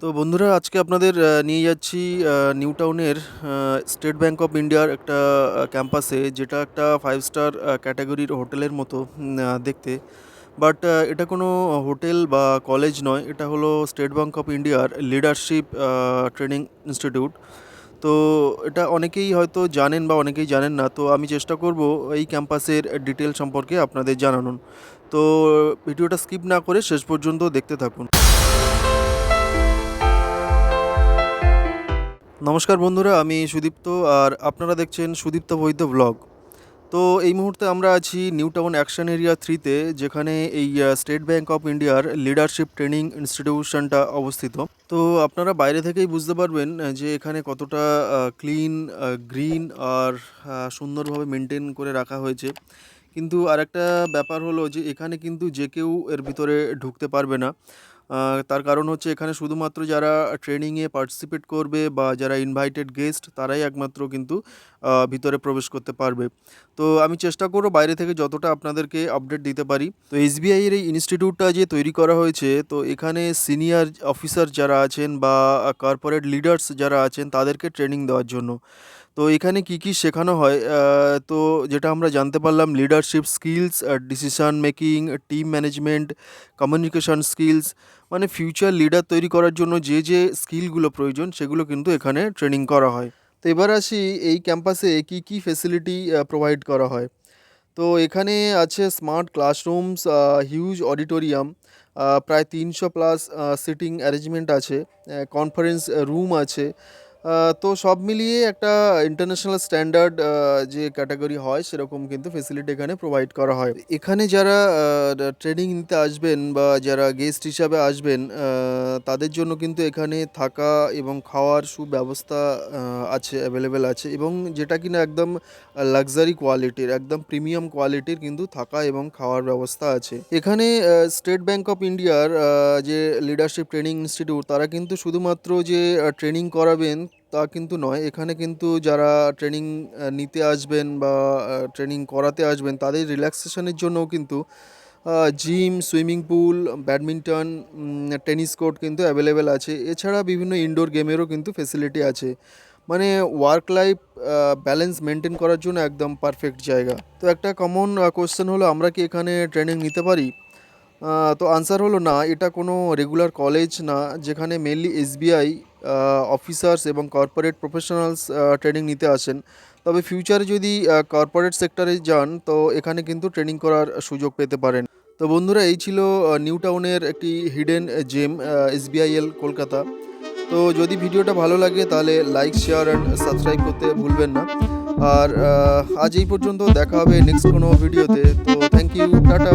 তো বন্ধুরা আজকে আপনাদের নিয়ে যাচ্ছি নিউ টাউনের স্টেট ব্যাংক অফ ইন্ডিয়ার একটা ক্যাম্পাসে, যেটা একটা 5 স্টার ক্যাটাগরির হোটেলের মতো দেখতে। বাট এটা কোনো হোটেল বা কলেজ নয়, এটা হলো স্টেট ব্যাংক অফ ইন্ডিয়ার লিডারশিপ ট্রেনিং ইনস্টিটিউট। তো এটা অনেকেই হয়তো জানেন বা অনেকেই জানেন না। তো আমি চেষ্টা করব এই ক্যাম্পাসের ডিটেল সম্পর্কে আপনাদের জানানোর। তো ভিডিওটা স্কিপ না করে শেষ পর্যন্ত দেখতে থাকুন। নমস্কার বন্ধুরা, আমি সুদীপ্ত আর আপনারা দেখছেন সুদীপ্ত বৈদ্য ব্লগ। তো এই মুহূর্তে আমরা আছি নিউ টাউন অ্যাকশন এরিয়া 3-তে, যেখানে এই স্টেট ব্যাংক অফ ইন্ডিয়ার লিডারশিপ ট্রেনিং ইনস্টিটিউশনটা অবস্থিত। তো আপনারা বাইরে থেকেই বুঝতে পারবেন যে এখানে কতটা ক্লিন, গ্রিন আর সুন্দরভাবে মেনটেন করে রাখা হয়েছে। কিন্তু আরেকটা ব্যাপার হলো যে এখানে কিন্তু যে কেউ এর ভিতরে ঢুকতে পারবে না। তার কারণ হচ্ছে এখানে শুধুমাত্র যারা ট্রেনিংয়ে পার্টিসিপেট করবে বা যারা ইনভাইটেড গেস্ট তারাই একমাত্র কিন্তু ভিতরে প্রবেশ করতে পারবে। তো আমি চেষ্টা করব বাইরে থেকে যতটা আপনাদেরকে আপডেট দিতে পারি। তো এসবিআই এর এই ইনস্টিটিউটটা যে তৈরি করা হয়েছে, তো এখানে সিনিয়র অফিসার যারা আছেন বা কর্পোরেট লিডার্স যারা আছেন তাদেরকে ট্রেনিং দেওয়ার জন্য। তো এখানে কি কি শেখানো হয়, তো যেটা আমরা জানতে পারলাম, leadership skills, decision making, team management, communication skills, মানে ফিউচার লিডার তৈরি করার জন্য যে যে স্কিলগুলো প্রয়োজন সেগুলো কিন্তু এখানে ট্রেনিং করা হয়। তো এবার আসি এই ক্যাম্পাসে কি কি ফেসিলিটি প্রোভাইড করা হয়। তো এখানে আছে স্মার্ট ক্লাসরুমস, হিউজ অডিটোরিয়াম, প্রায় 300+ সিটিং অ্যারেঞ্জমেন্ট আছে, কনফারেন্স রুম আছে। তো সব মিলিয়ে একটা ইন্টারন্যাশনাল স্ট্যান্ডার্ড যে ক্যাটাগরি হয় সেরকম কিন্তু ফেসিলিটি এখানে প্রোভাইড করা হয়। এখানে যারা ট্রেনিং নিতে আসবেন বা যারা গেস্ট হিসাবে আসবেন, তাদের জন্য কিন্তু এখানে থাকা এবং খাওয়ার সুব্যবস্থা আছে, অ্যাভেলেবেল আছে, এবং যেটা কিনা একদম লাক্সারি কোয়ালিটির, একদম প্রিমিয়াম কোয়ালিটির কিন্তু থাকা এবং খাওয়ার ব্যবস্থা আছে এখানে। স্টেট ব্যাংক অফ ইন্ডিয়ার যে লিডারশিপ ট্রেনিং ইনস্টিটিউট, তারা কিন্তু শুধুমাত্র যে ট্রেনিং করাবেন তা কিন্তু নয়। এখানে কিন্তু যারা ট্রেনিং নিতে আসবেন বা ট্রেনিং করাতে আসবেন তাদের রিল্যাক্সেশনের জন্যও কিন্তু gym, swimming pool, badminton, tennis court কিন্তু অ্যাভেলেবেল আছে। এছাড়া বিভিন্ন ইনডোর গেমেরও কিন্তু ফেসিলিটি আছে। মানে ওয়ার্ক লাইফ ব্যালেন্স মেনটেন করার জন্য একদম পারফেক্ট জায়গা। তো একটা কমন কোশ্চেন হলো, আমরা কি এখানে ট্রেনিং নিতে পারি? তো আনসার হলো না, এটা কোনো রেগুলার কলেজ না যেখানে মেনলি এসবিআই অফিসার্স এবং কর্পোরেট প্রফেশনালস ট্রেনিং নিতে আসেন। তবে ফিউচারে যদি কর্পোরেট সেক্টরে যান তো এখানে কিন্তু ট্রেনিং করার সুযোগ পেতে পারেন। তো বন্ধুরা, এই ছিল নিউ টাউনের একটি হিডেন জেম, এসবিআইএল কলকাতা। তো যদি ভিডিওটা ভালো লাগে তাহলে লাইক, শেয়ার অ্যান্ড সাবস্ক্রাইব করতে ভুলবেন না। আর আজ এই পর্যন্ত, দেখা হবে নেক্সট কোনো ভিডিওতে। তো থ্যাংক ইউ, টাটা।